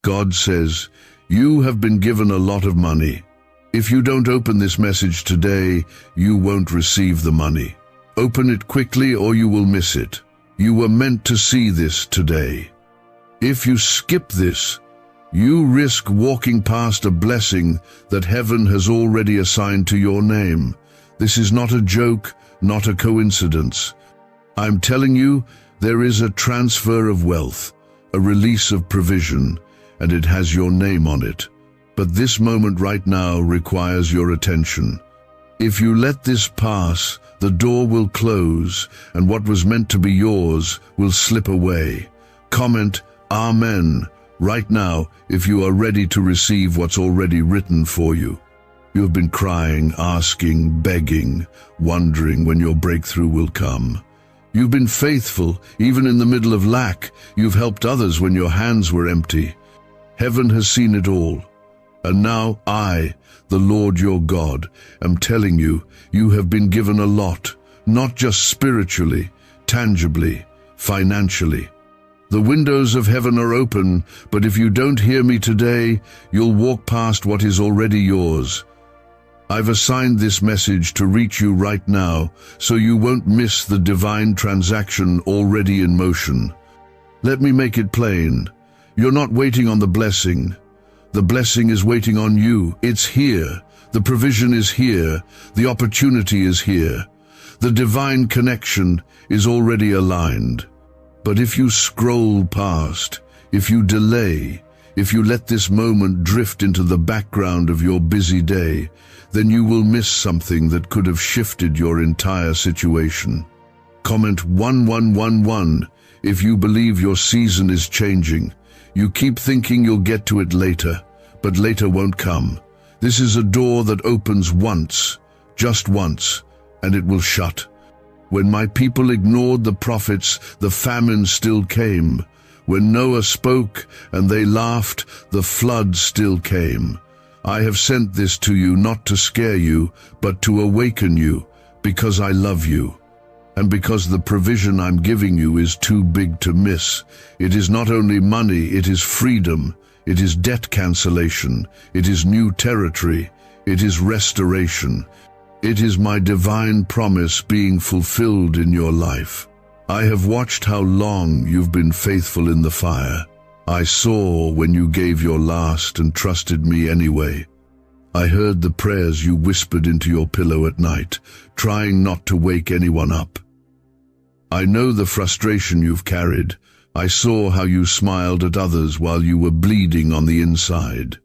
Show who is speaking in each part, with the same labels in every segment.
Speaker 1: God says, you have been given a lot of money. If you don't open this message today, you won't receive the money. Open it quickly or you will miss it. You were meant to see this today. If you skip this, you risk walking past a blessing that heaven has already assigned to your name. This is not a joke, not a coincidence. I'm telling you, there is a transfer of wealth, a release of provision, and it has your name on it. But this moment right now requires your attention. If you let this pass, the door will close, and what was meant to be yours will slip away. Comment Amen right now if you are ready to receive what's already written for you. You have been crying, asking, begging, wondering when your breakthrough will come. You've been faithful, even in the middle of lack. You've helped others when your hands were empty. Heaven has seen it all. And now I, the Lord your God, am telling you, you have been given a lot, not just spiritually, tangibly, financially. The windows of heaven are open, but if you don't hear me today, you'll walk past what is already yours. I've assigned this message to reach you right now, so you won't miss the divine transaction already in motion. Let me make it plain. You're not waiting on the blessing. The blessing is waiting on you. It's here. The provision is here. The opportunity is here. The divine connection is already aligned. But if you scroll past, if you delay, if you let this moment drift into the background of your busy day, then you will miss something that could have shifted your entire situation. Comment 1111 if you believe your season is changing. You keep thinking you'll get to it later, but later won't come. This is a door that opens once, just once, and it will shut. When my people ignored the prophets, the famine still came. When Noah spoke and they laughed, the flood still came. I have sent this to you not to scare you, but to awaken you, because I love you. And because the provision I'm giving you is too big to miss. It is not only money, it is freedom, it is debt cancellation, it is new territory, it is restoration. It is my divine promise being fulfilled in your life. I have watched how long you've been faithful in the fire. I saw when you gave your last and trusted me anyway. I heard the prayers you whispered into your pillow at night, trying not to wake anyone up. I know the frustration you've carried. I saw how you smiled at others while you were bleeding on the inside.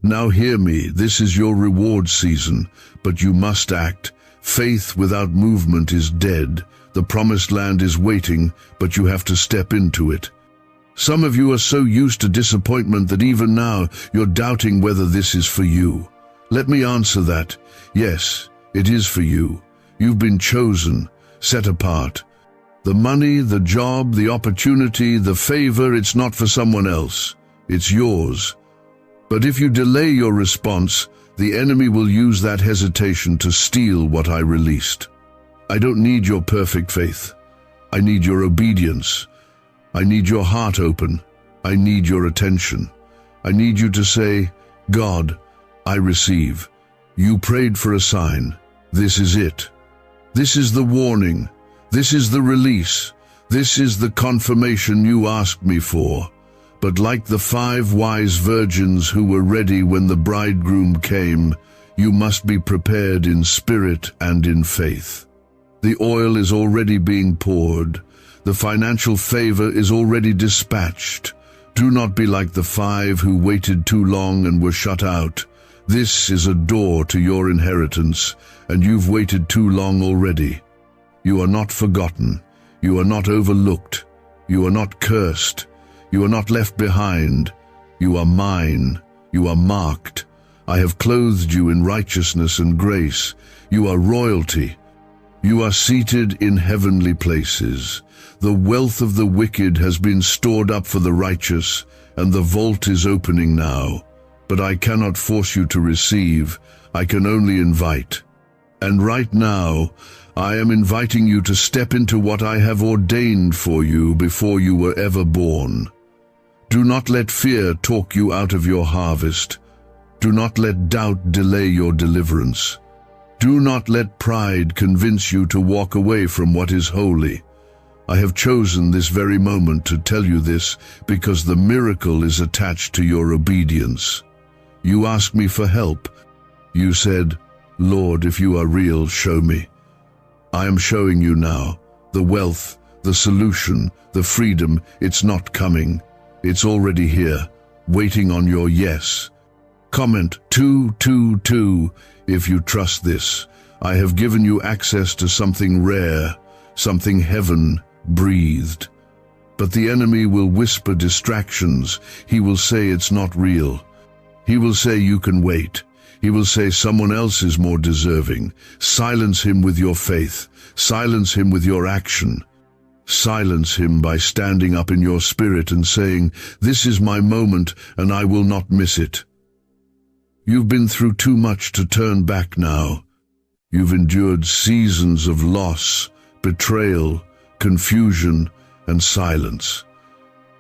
Speaker 1: Now hear me, this is your reward season, but you must act. Faith without movement is dead. The promised land is waiting, but you have to step into it. Some of you are so used to disappointment that even now you're doubting whether this is for you. Let me answer that. Yes, it is for you. You've been chosen, set apart. The money, the job, the opportunity, the favor, it's not for someone else. It's yours. But if you delay your response, the enemy will use that hesitation to steal what I released. I don't need your perfect faith. I need your obedience. I need your heart open. I need your attention. I need you to say, God, I receive. You prayed for a sign. This is it. This is the warning. This is the release. This is the confirmation you asked me for. But like the 5 wise virgins who were ready when the bridegroom came, you must be prepared in spirit and in faith. The oil is already being poured. The financial favor is already dispatched. Do not be like the 5 who waited too long and were shut out. This is a door to your inheritance, and you've waited too long already. You are not forgotten. You are not overlooked. You are not cursed. You are not left behind. You are mine. You are marked. I have clothed you in righteousness and grace. You are royalty. You are seated in heavenly places. The wealth of the wicked has been stored up for the righteous, and the vault is opening now. But I cannot force you to receive. I can only invite. And right now, I am inviting you to step into what I have ordained for you before you were ever born. Do not let fear talk you out of your harvest. Do not let doubt delay your deliverance. Do not let pride convince you to walk away from what is holy. I have chosen this very moment to tell you this because the miracle is attached to your obedience. You asked me for help. You said, Lord, if you are real, show me. I am showing you now. The wealth, the solution, the freedom, it's not coming. It's already here, waiting on your yes. Comment 222 if you trust this. I have given you access to something rare, something heaven breathed. But the enemy will whisper distractions. He will say it's not real. He will say you can wait. He will say someone else is more deserving. Silence him with your faith. Silence him with your action. Silence him by standing up in your spirit and saying, this is my moment and I will not miss it. You've been through too much to turn back now. You've endured seasons of loss, betrayal, confusion, and silence.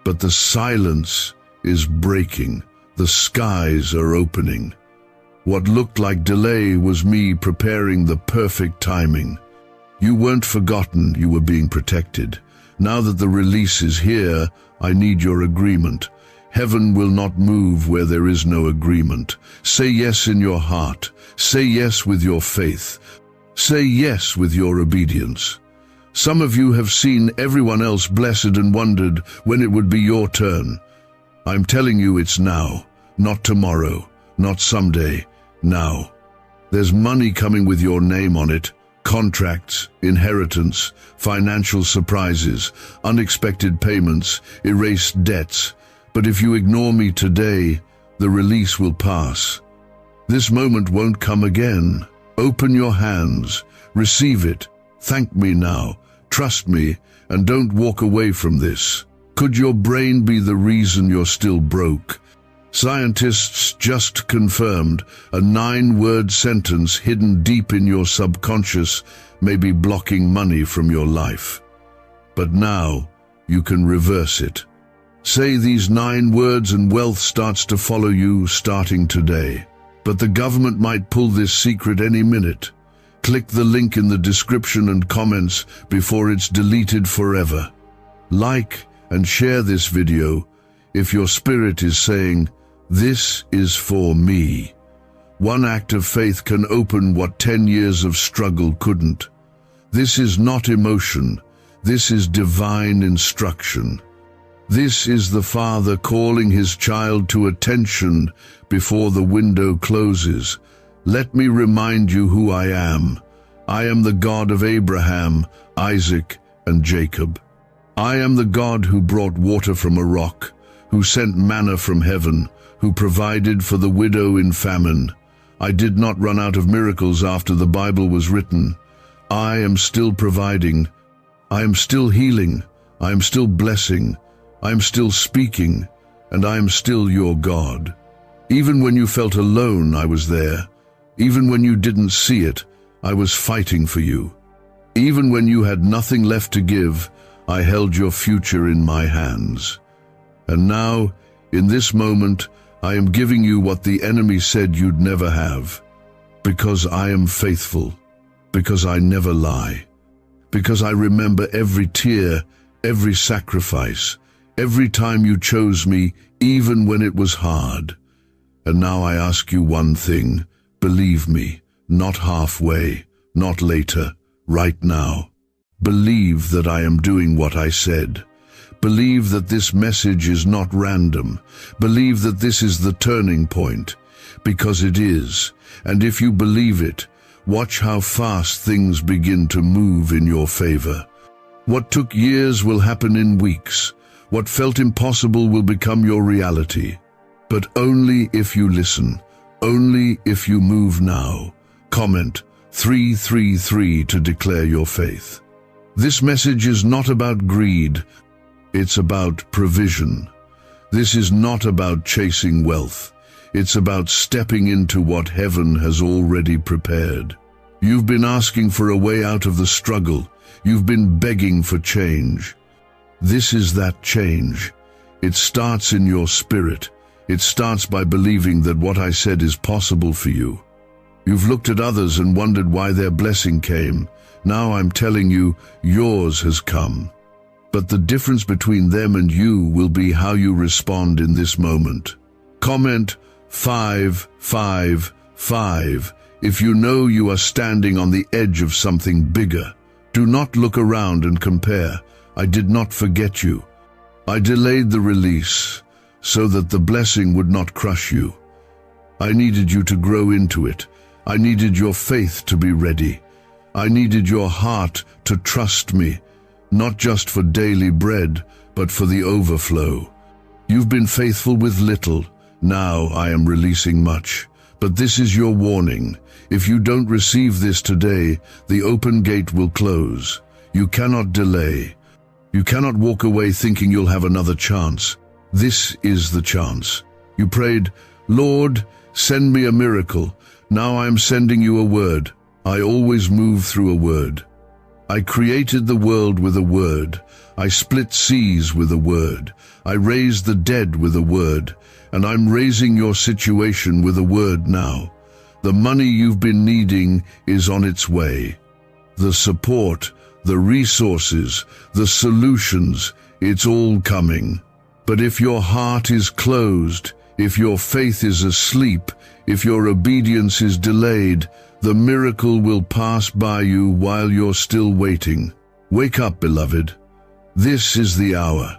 Speaker 1: But the silence is breaking. The skies are opening. What looked like delay was me preparing the perfect timing. You weren't forgotten, you were being protected. Now that the release is here, I need your agreement. Heaven will not move where there is no agreement. Say yes in your heart. Say yes with your faith. Say yes with your obedience. Some of you have seen everyone else blessed and wondered when it would be your turn. I'm telling you it's now, not tomorrow, not someday, now. There's money coming with your name on it. Contracts, inheritance, financial surprises, unexpected payments, erased debts. But if you ignore me today, the release will pass. This moment won't come again. Open your hands, receive it, thank me now, trust me, and don't walk away from this. Could your brain be the reason you're still broke? Scientists just confirmed a 9-word sentence hidden deep in your subconscious may be blocking money from your life. But now you can reverse it. Say these 9 words and wealth starts to follow you starting today. But the government might pull this secret any minute. Click the link in the description and comments before it's deleted forever. Like and share this video if your spirit is saying, this is for me. One act of faith can open what 10 years of struggle couldn't. This is not emotion. This is divine instruction. This is the Father calling his child to attention before the window closes. Let me remind you who I am. I am the God of Abraham, Isaac, and Jacob. I am the God who brought water from a rock, who sent manna from heaven, who provided for the widow in famine. I did not run out of miracles after the Bible was written. I am still providing. I am still healing. I am still blessing. I am still speaking, and I am still your God. Even when you felt alone, I was there. Even when you didn't see it, I was fighting for you. Even when you had nothing left to give, I held your future in my hands. And now, in this moment, I am giving you what the enemy said you'd never have. Because I am faithful. Because I never lie. Because I remember every tear, every sacrifice, every time you chose me, even when it was hard. And now I ask you one thing. Believe me, not halfway, not later, right now. Believe that I am doing what I said. Believe that this message is not random. Believe that this is the turning point, because it is. And if you believe it, watch how fast things begin to move in your favor. What took years will happen in weeks. What felt impossible will become your reality. But only if you listen. Only if you move now. Comment 333 to declare your faith. This message is not about greed. It's about provision. This is not about chasing wealth. It's about stepping into what heaven has already prepared. You've been asking for a way out of the struggle. You've been begging for change. This is that change. It starts in your spirit. It starts by believing that what I said is possible for you. You've looked at others and wondered why their blessing came. Now I'm telling you, yours has come. But the difference between them and you will be how you respond in this moment. Comment 555 if you know you are standing on the edge of something bigger. Do not look around and compare. I did not forget you. I delayed the release so that the blessing would not crush you. I needed you to grow into it. I needed your faith to be ready. I needed your heart to trust me, not just for daily bread, but for the overflow. You've been faithful with little. Now I am releasing much. But this is your warning. If you don't receive this today, the open gate will close. You cannot delay. You cannot walk away thinking you'll have another chance. This is the chance. You prayed, Lord, send me a miracle. Now I am sending you a word. I always move through a word. I created the world with a word. I split seas with a word. I raised the dead with a word. And I'm raising your situation with a word now. The money you've been needing is on its way. The support, the resources, the solutions, it's all coming. But if your heart is closed, if your faith is asleep, if your obedience is delayed, the miracle will pass by you while you're still waiting. Wake up, beloved. This is the hour.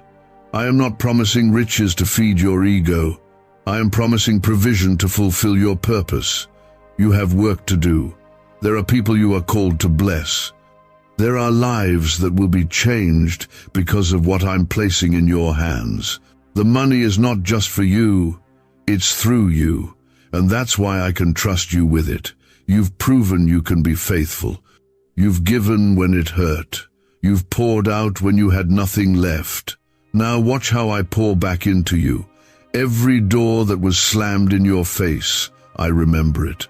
Speaker 1: I am not promising riches to feed your ego. I am promising provision to fulfill your purpose. You have work to do. There are people you are called to bless. There are lives that will be changed because of what I'm placing in your hands. The money is not just for you, it's through you. And that's why I can trust you with it. You've proven you can be faithful. You've given when it hurt. You've poured out when you had nothing left. Now watch how I pour back into you. Every door that was slammed in your face, I remember it.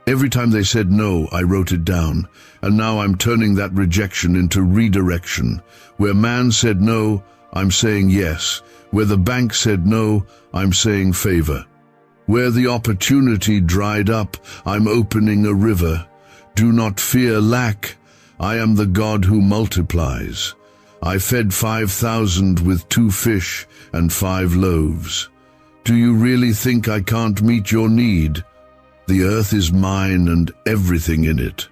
Speaker 1: Every time they said no, I wrote it down. And now I'm turning that rejection into redirection. Where man said no, I'm saying yes. Where the bank said no, I'm saying favor. Where the opportunity dried up, I'm opening a river. Do not fear lack. I am the God who multiplies. I fed 5,000 with 2 fish and 5 loaves. Do you really think I can't meet your need? The earth is mine and everything in it.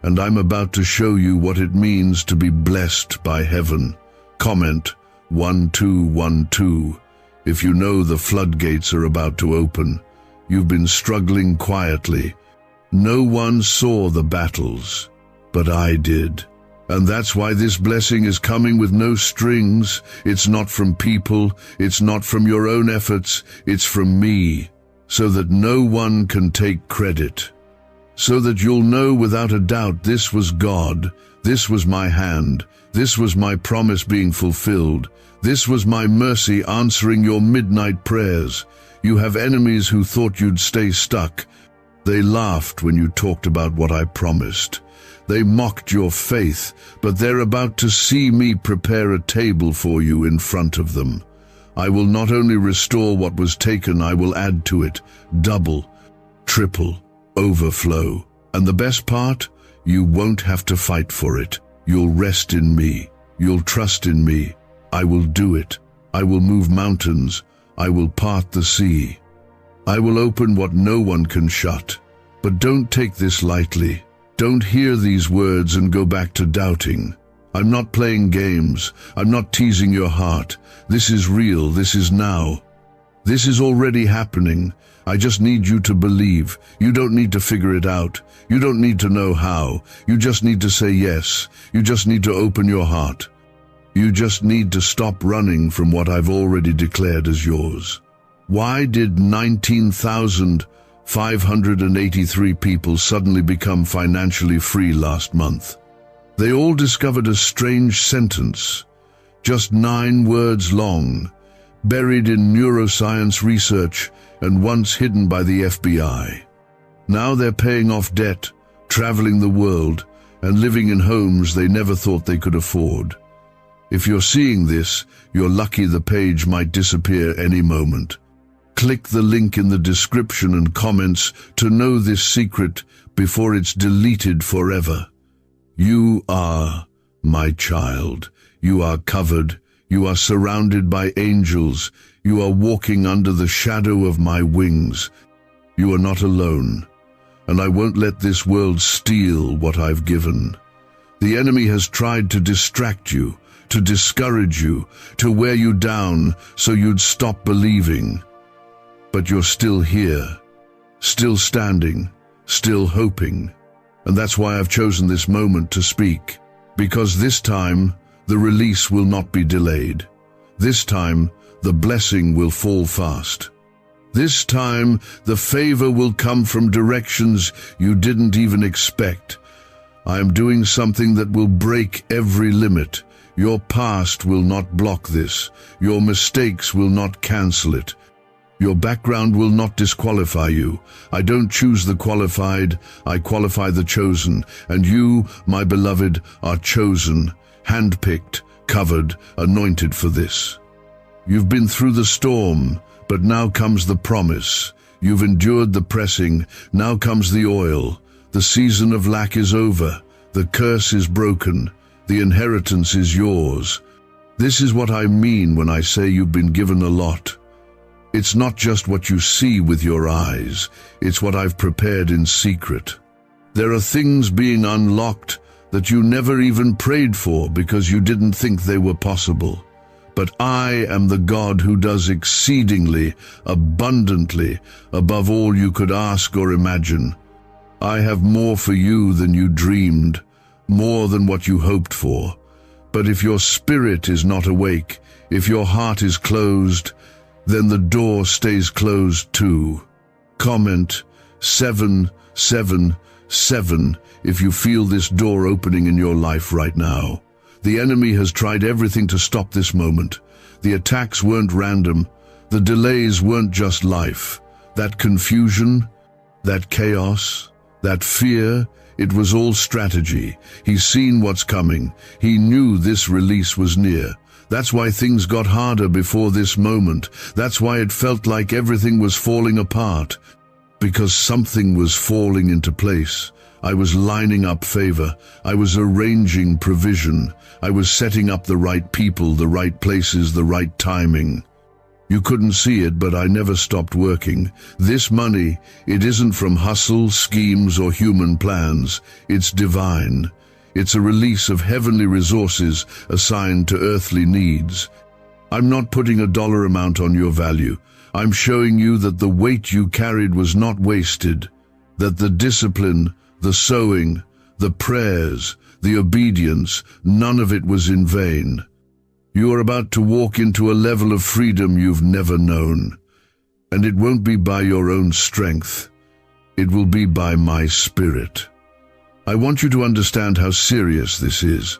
Speaker 1: And I'm about to show you what it means to be blessed by heaven. Comment 1212. If you know the floodgates are about to open. You've been struggling quietly. No one saw the battles, but I did. And that's why this blessing is coming with no strings. It's not from people, it's not from your own efforts, it's from me, so that no one can take credit. So that you'll know without a doubt this was God, this was my hand, this was my promise being fulfilled. This was my mercy answering your midnight prayers. You have enemies who thought you'd stay stuck. They laughed when you talked about what I promised. They mocked your faith, but they're about to see me prepare a table for you in front of them. I will not only restore what was taken, I will add to it, double, triple, overflow. And the best part? You won't have to fight for it. You'll rest in me. You'll trust in me. I will do it. I will move mountains. I will part the sea. I will open what no one can shut. But don't take this lightly. Don't hear these words and go back to doubting. I'm not playing games. I'm not teasing your heart. This is real. This is now. This is already happening. I just need you to believe. You don't need to figure it out. You don't need to know how. You just need to say yes. You just need to open your heart. You just need to stop running from what I've already declared as yours. Why did 19,583 people suddenly become financially free last month? They all discovered a strange sentence, just 9 words long, buried in neuroscience research and once hidden by the FBI. Now they're paying off debt, traveling the world, and living in homes they never thought they could afford. If you're seeing this, you're lucky. The page might disappear any moment. Click the link in the description and comments to know this secret before it's deleted forever. You are my child. You are covered. You are surrounded by angels. You are walking under the shadow of my wings. You are not alone, and I won't let this world steal what I've given. The enemy has tried to distract you, to discourage you, to wear you down so you'd stop believing. But you're still here, still standing, still hoping. And that's why I've chosen this moment to speak. Because this time, the release will not be delayed. This time, the blessing will fall fast. This time, the favor will come from directions you didn't even expect. I am doing something that will break every limit. Your past will not block this. Your mistakes will not cancel it. Your background will not disqualify you. I don't choose the qualified, I qualify the chosen. And you, my beloved, are chosen, handpicked, covered, anointed for this. You've been through the storm, but now comes the promise. You've endured the pressing, now comes the oil. The season of lack is over. The curse is broken. The inheritance is yours. This is what I mean when I say you've been given a lot. It's not just what you see with your eyes. It's what I've prepared in secret. There are things being unlocked that you never even prayed for because you didn't think they were possible. But I am the God who does exceedingly, abundantly, above all you could ask or imagine. I have more for you than you dreamed, more than what you hoped for. But if your spirit is not awake, if your heart is closed, then the door stays closed too. Comment 777 if you feel this door opening in your life right now. The enemy has tried everything to stop this moment. The attacks weren't random. The delays weren't just life. That confusion, that chaos, that fear, it was all strategy. He's seen what's coming. He knew this release was near. That's why things got harder before this moment. That's why it felt like everything was falling apart. Because something was falling into place. I was lining up favor. I was arranging provision. I was setting up the right people, the right places, the right timing. You couldn't see it, but I never stopped working. This money, it isn't from hustle, schemes, or human plans. It's divine. It's a release of heavenly resources assigned to earthly needs. I'm not putting a dollar amount on your value. I'm showing you that the weight you carried was not wasted, that the discipline, the sowing, the prayers, the obedience, none of it was in vain. You are about to walk into a level of freedom you've never known. And it won't be by your own strength. It will be by my Spirit. I want you to understand how serious this is.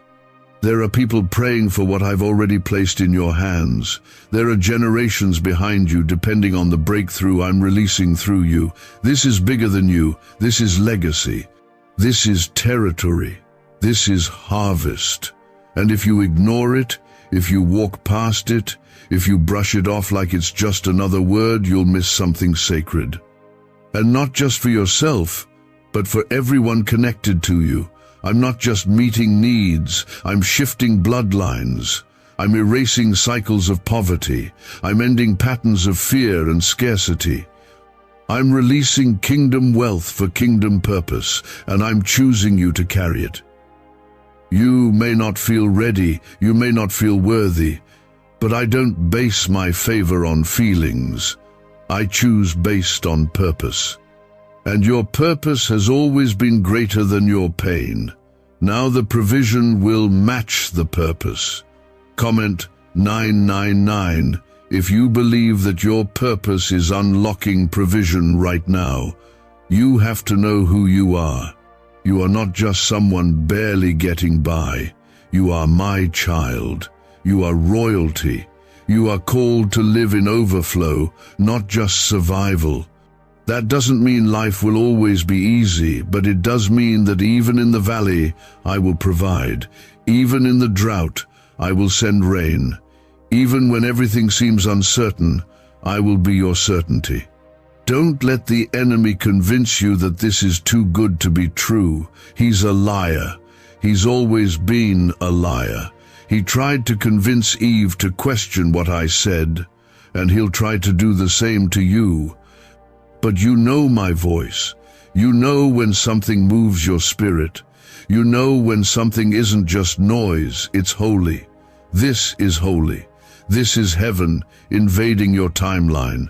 Speaker 1: There are people praying for what I've already placed in your hands. There are generations behind you depending on the breakthrough I'm releasing through you. This is bigger than you. This is legacy. This is territory. This is harvest. And if you ignore it, if you walk past it, if you brush it off like it's just another word, you'll miss something sacred. And not just for yourself, but for everyone connected to you. I'm not just meeting needs, I'm shifting bloodlines. I'm erasing cycles of poverty. I'm ending patterns of fear and scarcity. I'm releasing kingdom wealth for kingdom purpose, and I'm choosing you to carry it. You may not feel ready, you may not feel worthy, but I don't base my favor on feelings. I choose based on purpose. And your purpose has always been greater than your pain. Now the provision will match the purpose. Comment 999 if you believe that your purpose is unlocking provision right now. You have to know who you are. You are not just someone barely getting by. You are my child. You are royalty. You are called to live in overflow, not just survival. That doesn't mean life will always be easy, but it does mean that even in the valley, I will provide. Even in the drought, I will send rain. Even when everything seems uncertain, I will be your certainty. Don't let the enemy convince you that this is too good to be true. He's a liar. He's always been a liar. He tried to convince Eve to question what I said, and he'll try to do the same to you. But you know my voice. You know when something moves your spirit. You know when something isn't just noise, it's holy. This is holy. This is heaven invading your timeline.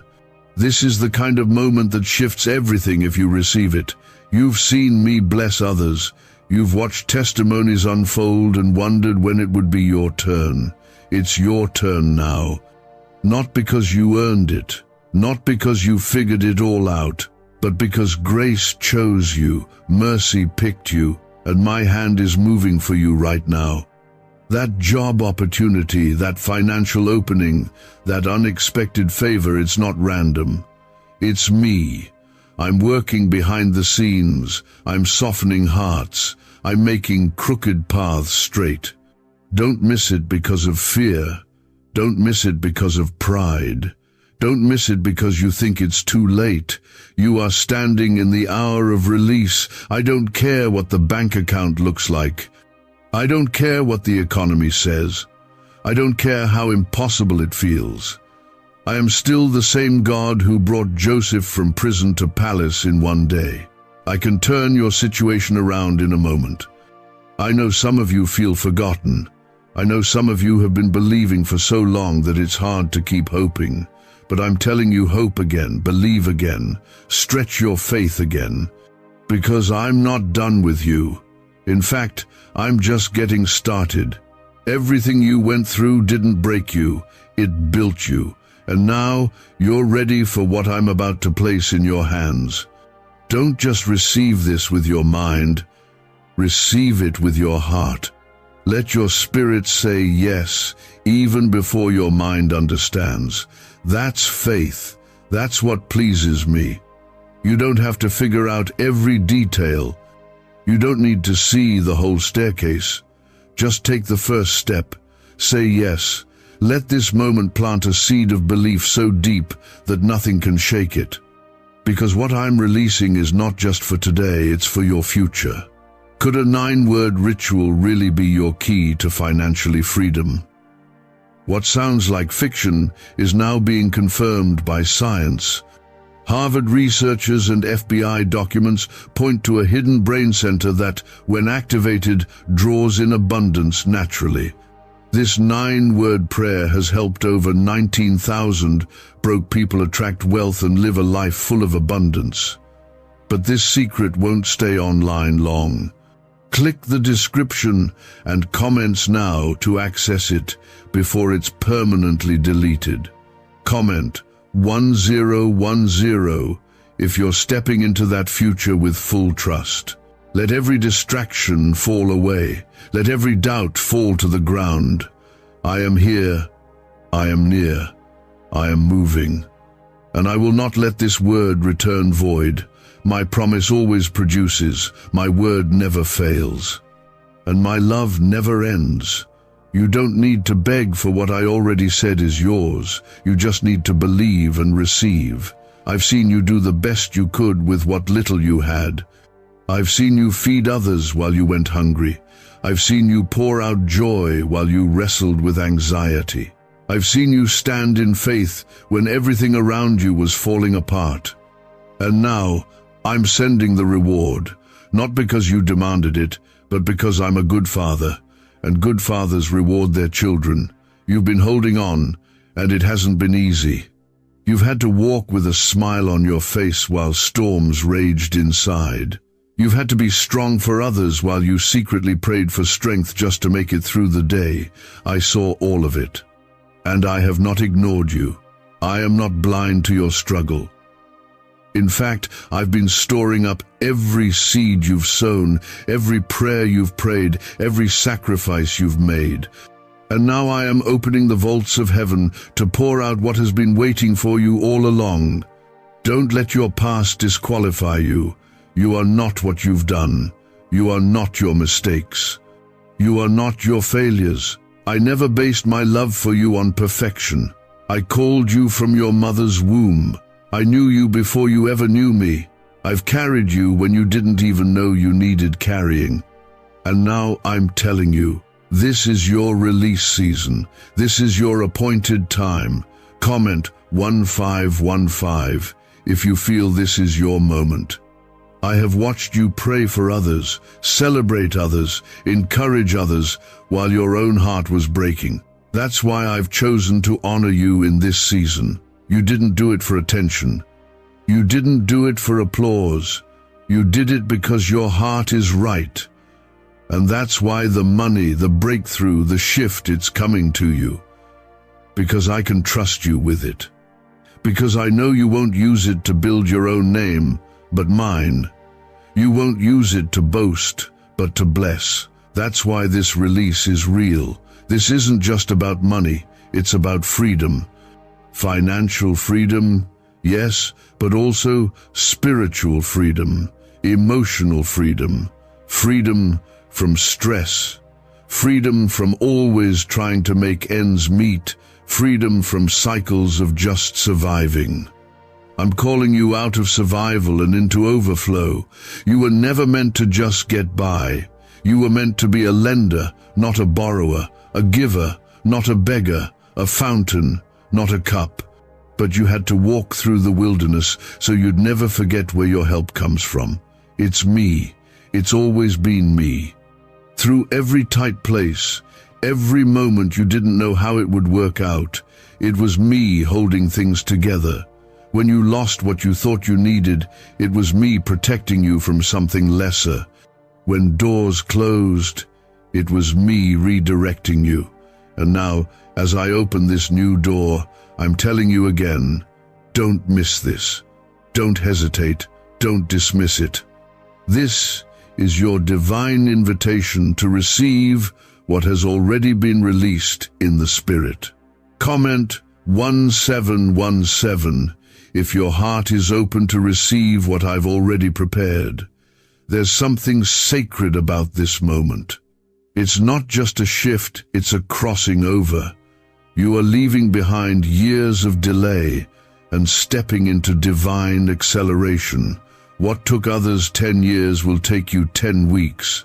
Speaker 1: This is the kind of moment that shifts everything if you receive it. You've seen me bless others. You've watched testimonies unfold and wondered when it would be your turn. It's your turn now. Not because you earned it, not because you figured it all out, but because grace chose you, mercy picked you, and my hand is moving for you right now. That job opportunity, that financial opening, that unexpected favor, it's not random. It's me. I'm working behind the scenes. I'm softening hearts. I'm making crooked paths straight. Don't miss it because of fear. Don't miss it because of pride. Don't miss it because you think it's too late. You are standing in the hour of release. I don't care what the bank account looks like. I don't care what the economy says. I don't care how impossible it feels. I am still the same God who brought Joseph from prison to palace in one day. I can turn your situation around in a moment. I know some of you feel forgotten. I know some of you have been believing for so long that it's hard to keep hoping. But I'm telling you, hope again, believe again, stretch your faith again. Because I'm not done with you. In fact, I'm just getting started. Everything you went through didn't break you, it built you. And now you're ready for what I'm about to place in your hands. Don't just receive this with your mind, receive it with your heart. Let your spirit say yes, even before your mind understands. That's faith. That's what pleases me. You don't have to figure out every detail. You don't need to see the whole staircase. Just take the first step. Say yes. Let this moment plant a seed of belief so deep that nothing can shake it. Because what I'm releasing is not just for today, it's for your future. Could a 9-word ritual really be your key to financially freedom? What sounds like fiction is now being confirmed by science. Harvard researchers and FBI documents point to a hidden brain center that, when activated, draws in abundance naturally. This 9-word prayer has helped over 19,000 broke people attract wealth and live a life full of abundance. But this secret won't stay online long. Click the description and comments now to access it before it's permanently deleted. Comment 1010 if you're stepping into that future with full trust. Let every distraction fall away. Let every doubt fall to the ground. I am here. I am near. I am moving. And I will not let this word return void. My promise always produces. My word never fails. And my love never ends. You don't need to beg for what I already said is yours. You just need to believe and receive. I've seen you do the best you could with what little you had. I've seen you feed others while you went hungry. I've seen you pour out joy while you wrestled with anxiety. I've seen you stand in faith when everything around you was falling apart. And now, I'm sending the reward, not because you demanded it, but because I'm a good father, and good fathers reward their children. You've been holding on, and it hasn't been easy. You've had to walk with a smile on your face while storms raged inside. You've had to be strong for others while you secretly prayed for strength just to make it through the day. I saw all of it. And I have not ignored you. I am not blind to your struggle. In fact, I've been storing up every seed you've sown, every prayer you've prayed, every sacrifice you've made. And now I am opening the vaults of heaven to pour out what has been waiting for you all along. Don't let your past disqualify you. You are not what you've done. You are not your mistakes. You are not your failures. I never based my love for you on perfection. I called you from your mother's womb. I knew you before you ever knew me. I've carried you when you didn't even know you needed carrying. And now I'm telling you, this is your release season. This is your appointed time. Comment 1515 if you feel this is your moment. I have watched you pray for others, celebrate others, encourage others, while your own heart was breaking. That's why I've chosen to honor you in this season. You didn't do it for attention. You didn't do it for applause. You did it because your heart is right. And that's why the money, the breakthrough, the shift, it's coming to you. Because I can trust you with it. Because I know you won't use it to build your own name, but mine. You won't use it to boast, but to bless. That's why this release is real. This isn't just about money, it's about freedom. Financial freedom, yes, but also spiritual freedom, emotional freedom, freedom from stress, freedom from always trying to make ends meet, freedom from cycles of just surviving. I'm calling you out of survival and into overflow. You were never meant to just get by. You were meant to be a lender, not a borrower, a giver, not a beggar, a fountain, not a cup. But you had to walk through the wilderness so you'd never forget where your help comes from. It's me. It's always been me. Through every tight place, every moment you didn't know how it would work out, it was me holding things together. When you lost what you thought you needed, it was me protecting you from something lesser. When doors closed, it was me redirecting you. And now, as I open this new door, I'm telling you again, don't miss this. Don't hesitate. Don't dismiss it. This is your divine invitation to receive what has already been released in the Spirit. Comment 1717 if your heart is open to receive what I've already prepared. There's something sacred about this moment. It's not just a shift, it's a crossing over. You are leaving behind years of delay and stepping into divine acceleration. What took others 10 years will take you 10 weeks.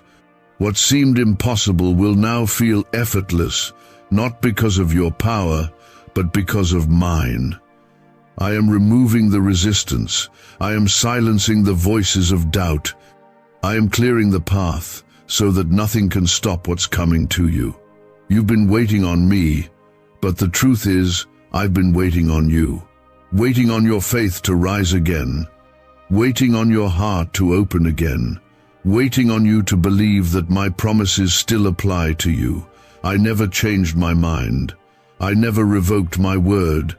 Speaker 1: What seemed impossible will now feel effortless, not because of your power, but because of mine. I am removing the resistance. I am silencing the voices of doubt. I am clearing the path so that nothing can stop what's coming to you. You've been waiting on me, but the truth is, I've been waiting on you. Waiting on your faith to rise again. Waiting on your heart to open again. Waiting on you to believe that my promises still apply to you. I never changed my mind. I never revoked my word.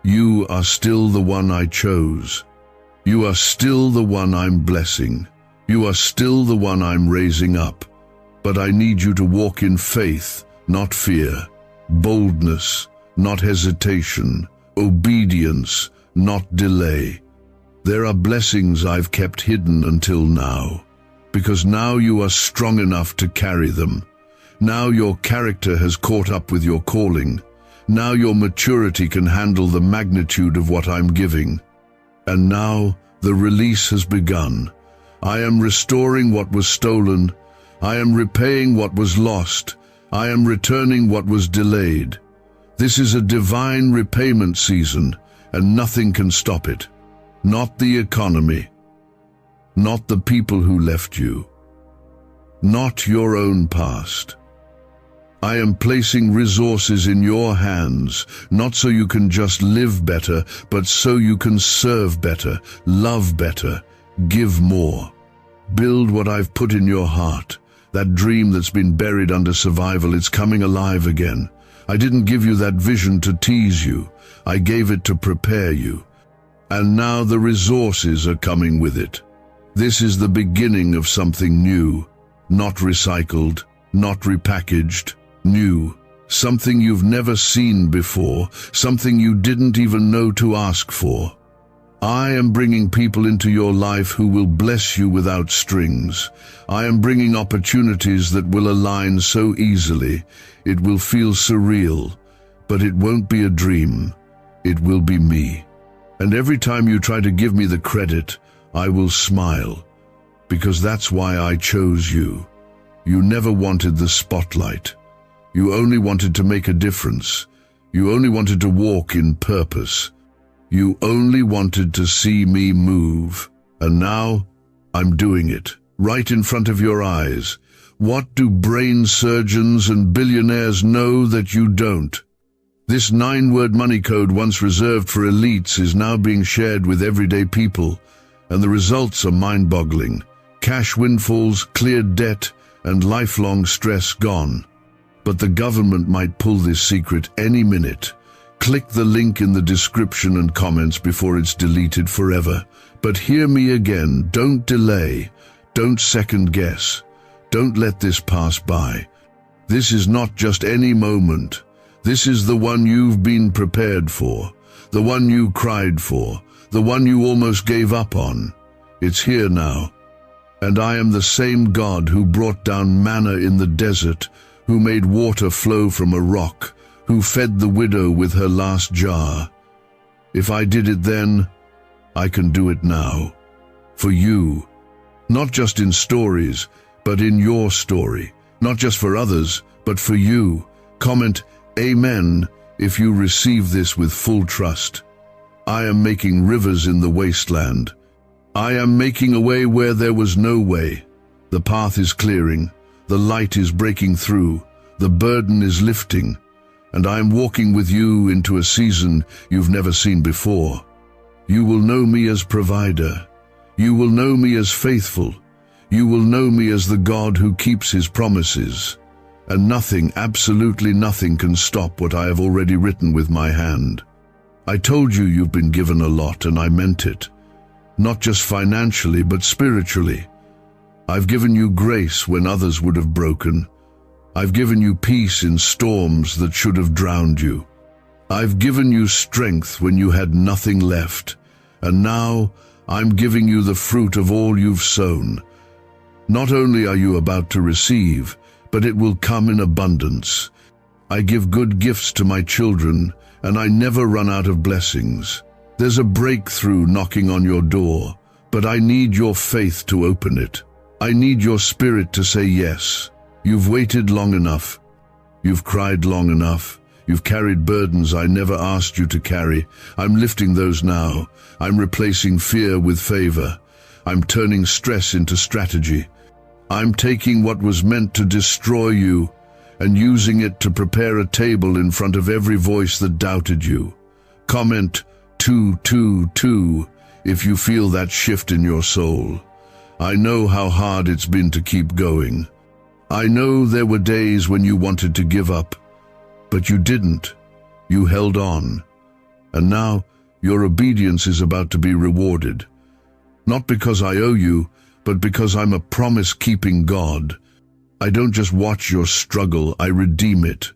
Speaker 1: You are still the one I chose. You are still the one I'm blessing. You are still the one I'm raising up. But I need you to walk in faith, not fear. Boldness, not hesitation. Obedience, not delay. There are blessings I've kept hidden until now, because now you are strong enough to carry them. Now your character has caught up with your calling. Now your maturity can handle the magnitude of what I'm giving. And now the release has begun. I am restoring what was stolen. I am repaying what was lost. I am returning what was delayed. This is a divine repayment season, and nothing can stop it. Not the economy. Not the people who left you. Not your own past. I am placing resources in your hands, not so you can just live better, but so you can serve better, love better, give more. Build what I've put in your heart. That dream that's been buried under survival, it's coming alive again. I didn't give you that vision to tease you. I gave it to prepare you. And now the resources are coming with it. This is the beginning of something new, not recycled, not repackaged, new. Something you've never seen before, something you didn't even know to ask for. I am bringing people into your life who will bless you without strings. I am bringing opportunities that will align so easily. It will feel surreal, but it won't be a dream. It will be me. And every time you try to give me the credit, I will smile, because that's why I chose you. You never wanted the spotlight. You only wanted to make a difference. You only wanted to walk in purpose. You only wanted to see me move. And now, I'm doing it, right in front of your eyes. What do brain surgeons and billionaires know that you don't? This 9-word money code once reserved for elites is now being shared with everyday people, and the results are mind-boggling. Cash windfalls, cleared debt, and lifelong stress gone. But the government might pull this secret any minute. Click the link in the description and comments before it's deleted forever. But hear me again, don't delay, don't second guess. Don't let this pass by. This is not just any moment. This is the one you've been prepared for, the one you cried for, the one you almost gave up on. It's here now. And I am the same God who brought down manna in the desert, who made water flow from a rock, who fed the widow with her last jar. If I did it then, I can do it now. For you. Not just in stories, but in your story. Not just for others, but for you. Comment Amen if you receive this with full trust. I am making rivers in the wasteland. I am making a way where there was no way. The path is clearing. The light is breaking through. The burden is lifting. And I am walking with you into a season you've never seen before. You will know me as provider. You will know me as faithful. You will know me as the God who keeps his promises. And nothing, absolutely nothing, can stop what I have already written with my hand. I told you you've been given a lot, and I meant it. Not just financially, but spiritually. I've given you grace when others would have broken. I've given you peace in storms that should have drowned you. I've given you strength when you had nothing left. And now I'm giving you the fruit of all you've sown. Not only are you about to receive, but it will come in abundance. I give good gifts to my children, and I never run out of blessings. There's a breakthrough knocking on your door, but I need your faith to open it. I need your spirit to say yes. You've waited long enough. You've cried long enough. You've carried burdens I never asked you to carry. I'm lifting those now. I'm replacing fear with favor. I'm turning stress into strategy. I'm taking what was meant to destroy you and using it to prepare a table in front of every voice that doubted you. Comment 222 if you feel that shift in your soul. I know how hard it's been to keep going. I know there were days when you wanted to give up, but you didn't. You held on. And now your obedience is about to be rewarded. Not because I owe you, but because I'm a promise-keeping God. I don't just watch your struggle, I redeem it.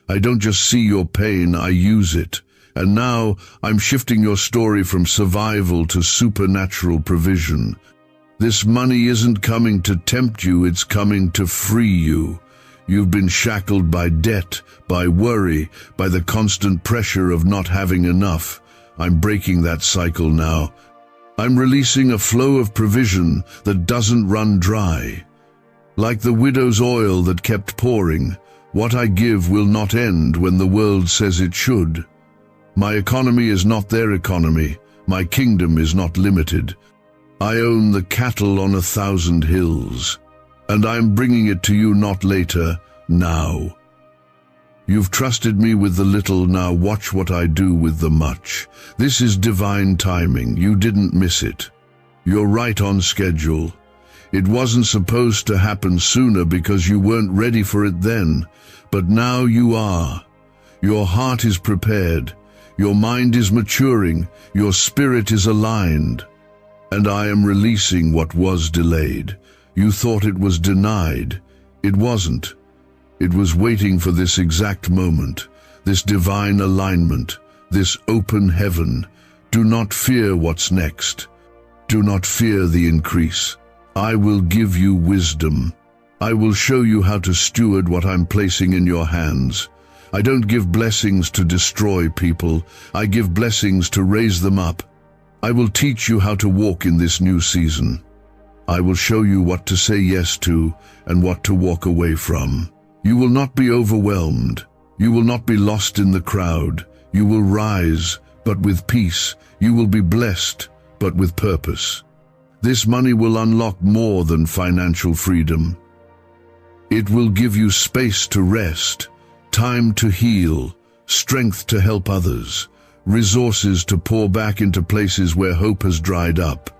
Speaker 1: I don't just see your pain, I use it. And now I'm shifting your story from survival to supernatural provision. This money isn't coming to tempt you, it's coming to free you. You've been shackled by debt, by worry, by the constant pressure of not having enough. I'm breaking that cycle now. I'm releasing a flow of provision that doesn't run dry. Like the widow's oil that kept pouring, what I give will not end when the world says it should. My economy is not their economy. My kingdom is not limited. I own the cattle on 1,000 hills, and I am bringing it to you not later, now. You've trusted me with the little, now watch what I do with the much. This is divine timing, you didn't miss it. You're right on schedule. It wasn't supposed to happen sooner because you weren't ready for it then, but now you are. Your heart is prepared, your mind is maturing, your spirit is aligned. And I am releasing what was delayed. You thought it was denied. It wasn't. It was waiting for this exact moment, this divine alignment, this open heaven, Do not fear what's next. Do not fear the increase. I will give you wisdom. I will show you how to steward what I'm placing in your hands. I don't give blessings to destroy people. I give blessings to raise them up. I will teach you how to walk in this new season. I will show you what to say yes to and what to walk away from. You will not be overwhelmed. You will not be lost in the crowd. You will rise, but with peace. You will be blessed, but with purpose. This money will unlock more than financial freedom. It will give you space to rest, time to heal, strength to help others, resources to pour back into places where hope has dried up.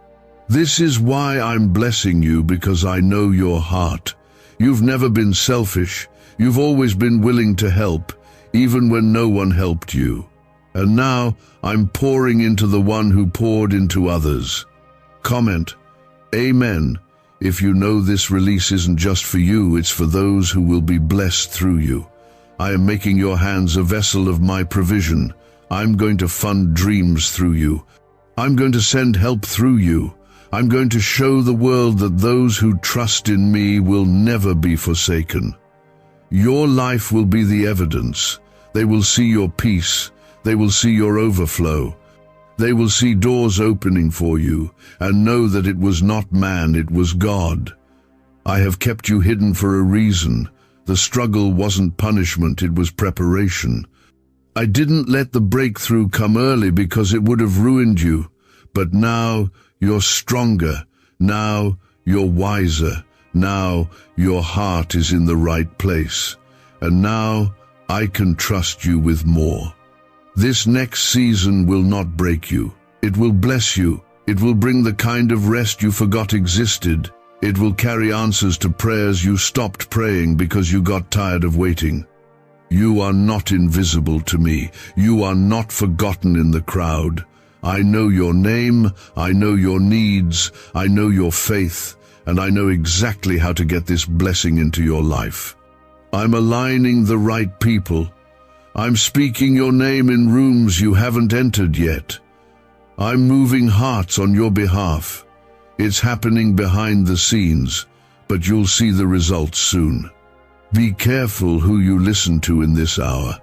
Speaker 1: This is why I'm blessing you, because I know your heart. You've never been selfish. You've always been willing to help, even when no one helped you. And now I'm pouring into the one who poured into others. Comment, Amen, if you know this release isn't just for you, it's for those who will be blessed through you. I am making your hands a vessel of my provision. I'm going to fund dreams through you. I'm going to send help through you. I'm going to show the world that those who trust in me will never be forsaken. Your life will be the evidence. They will see your peace. They will see your overflow. They will see doors opening for you and know that it was not man, it was God. I have kept you hidden for a reason. The struggle wasn't punishment, it was preparation. I didn't let the breakthrough come early because it would have ruined you. But now you're stronger. Now you're wiser. Now your heart is in the right place. And now I can trust you with more. This next season will not break you. It will bless you. It will bring the kind of rest you forgot existed. It will carry answers to prayers you stopped praying because you got tired of waiting. You are not invisible to me. You are not forgotten in the crowd. I know your name. I know your needs. I know your faith. And I know exactly how to get this blessing into your life. I'm aligning the right people. I'm speaking your name in rooms you haven't entered yet. I'm moving hearts on your behalf. It's happening behind the scenes, but you'll see the results soon. Be careful who you listen to in this hour.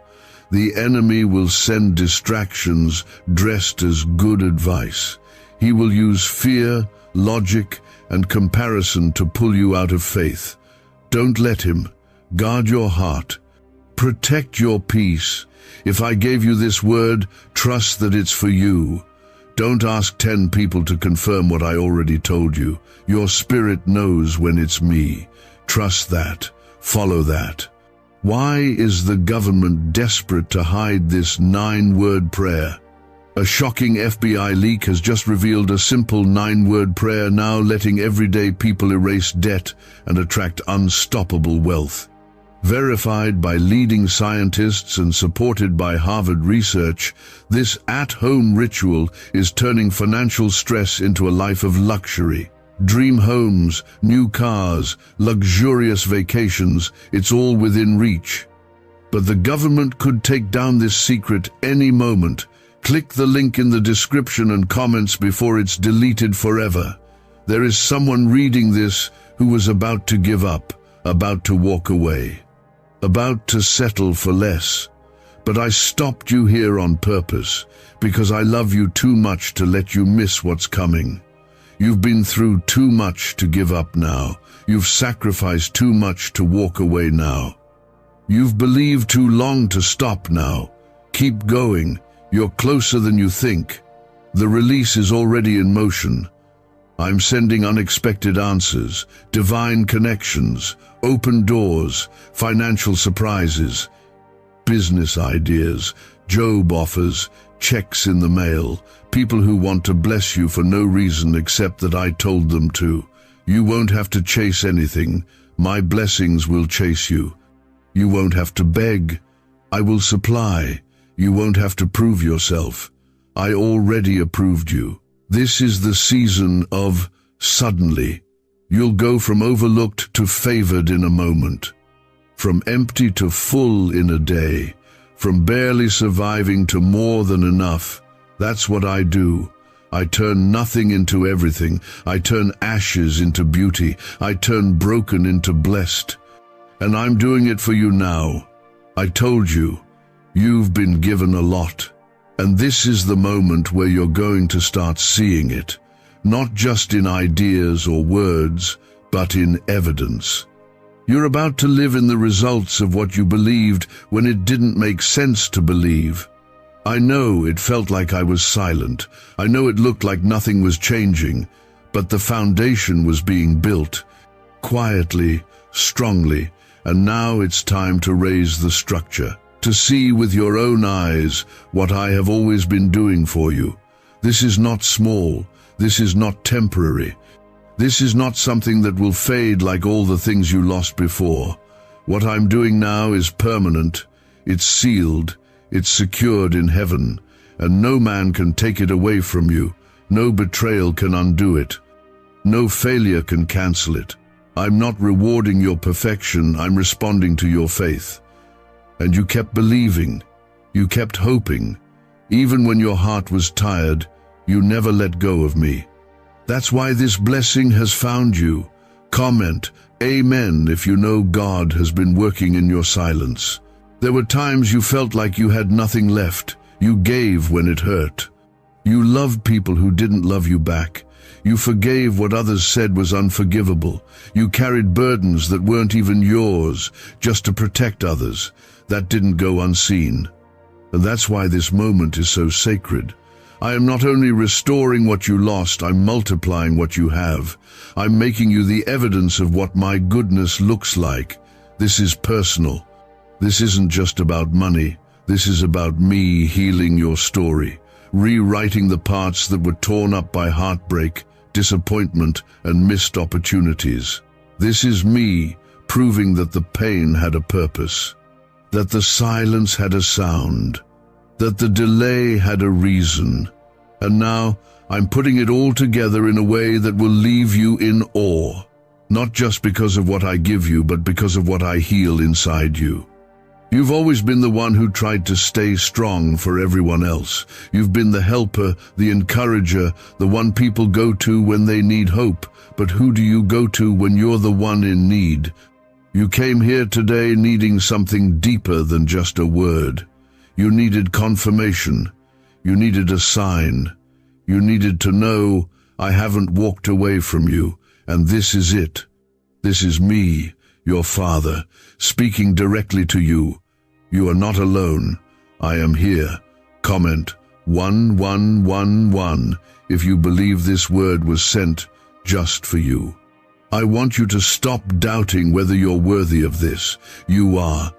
Speaker 1: The enemy will send distractions dressed as good advice. He will use fear, logic, and comparison to pull you out of faith. Don't let him. Guard your heart. Protect your peace. If I gave you this word, trust that it's for you. Don't ask 10 people to confirm what I already told you. Your spirit knows when it's me. Trust that. Follow that. Why is the government desperate to hide this 9-word prayer? A shocking FBI leak has just revealed a simple 9-word prayer now letting everyday people erase debt and attract unstoppable wealth. Verified by leading scientists and supported by Harvard research, this at-home ritual is turning financial stress into a life of luxury. Dream homes, new cars, luxurious vacations, it's all within reach. But the government could take down this secret any moment. Click the link in the description and comments before it's deleted forever. There is someone reading this who was about to give up, about to walk away, about to settle for less. But I stopped you here on purpose, because I love you too much to let you miss what's coming. You've been through too much to give up now. You've sacrificed too much to walk away now. You've believed too long to stop now. Keep going. You're closer than you think. The release is already in motion. I'm sending unexpected answers, divine connections, open doors, financial surprises, business ideas, job offers, checks in the mail, people who want to bless you for no reason except that I told them to. You won't have to chase anything. My blessings will chase you. You won't have to beg. I will supply. You won't have to prove yourself. I already approved you. This is the season of suddenly. You'll go from overlooked to favored in a moment, from empty to full in a day, from barely surviving to more than enough. That's what I do. I turn nothing into everything. I turn ashes into beauty. I turn broken into blessed. And I'm doing it for you now. I told you, you've been given a lot. And this is the moment where you're going to start seeing it. Not just in ideas or words, but in evidence. You're about to live in the results of what you believed when it didn't make sense to believe. I know it felt like I was silent. I know it looked like nothing was changing, but the foundation was being built, quietly, strongly, and now it's time to raise the structure, to see with your own eyes what I have always been doing for you. This is not small. This is not temporary. This is not something that will fade like all the things you lost before. What I'm doing now is permanent. It's sealed. It's secured in heaven, and no man can take it away from you. No betrayal can undo it. No failure can cancel it. I'm not rewarding your perfection, I'm responding to your faith. And you kept believing. You kept hoping. Even when your heart was tired, you never let go of me. That's why this blessing has found you. Comment, Amen, if you know God has been working in your silence. There were times you felt like you had nothing left. You gave when it hurt. You loved people who didn't love you back. You forgave what others said was unforgivable. You carried burdens that weren't even yours, just to protect others. That didn't go unseen. And that's why this moment is so sacred. I am not only restoring what you lost, I'm multiplying what you have. I'm making you the evidence of what my goodness looks like. This is personal. This isn't just about money. This is about me healing your story, rewriting the parts that were torn up by heartbreak, disappointment, and missed opportunities. This is me proving that the pain had a purpose, that the silence had a sound, that the delay had a reason. And now I'm putting it all together in a way that will leave you in awe, not just because of what I give you, but because of what I heal inside you. You've always been the one who tried to stay strong for everyone else. You've been the helper, the encourager, the one people go to when they need hope. But who do you go to when you're the one in need? You came here today needing something deeper than just a word. You needed confirmation. You needed a sign. You needed to know, I haven't walked away from you, and this is it. This is me, your Father, speaking directly to you. You are not alone. I am here. Comment 1111 if you believe this word was sent just for you. I want you to stop doubting whether you're worthy of this. You are.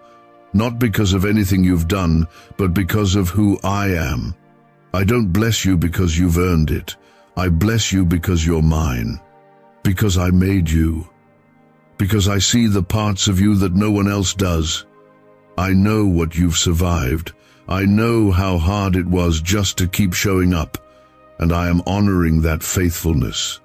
Speaker 1: Not because of anything you've done, but because of who I am. I don't bless you because you've earned it. I bless you because you're mine. Because I made you. Because I see the parts of you that no one else does. I know what you've survived. I know how hard it was just to keep showing up, and I am honoring that faithfulness.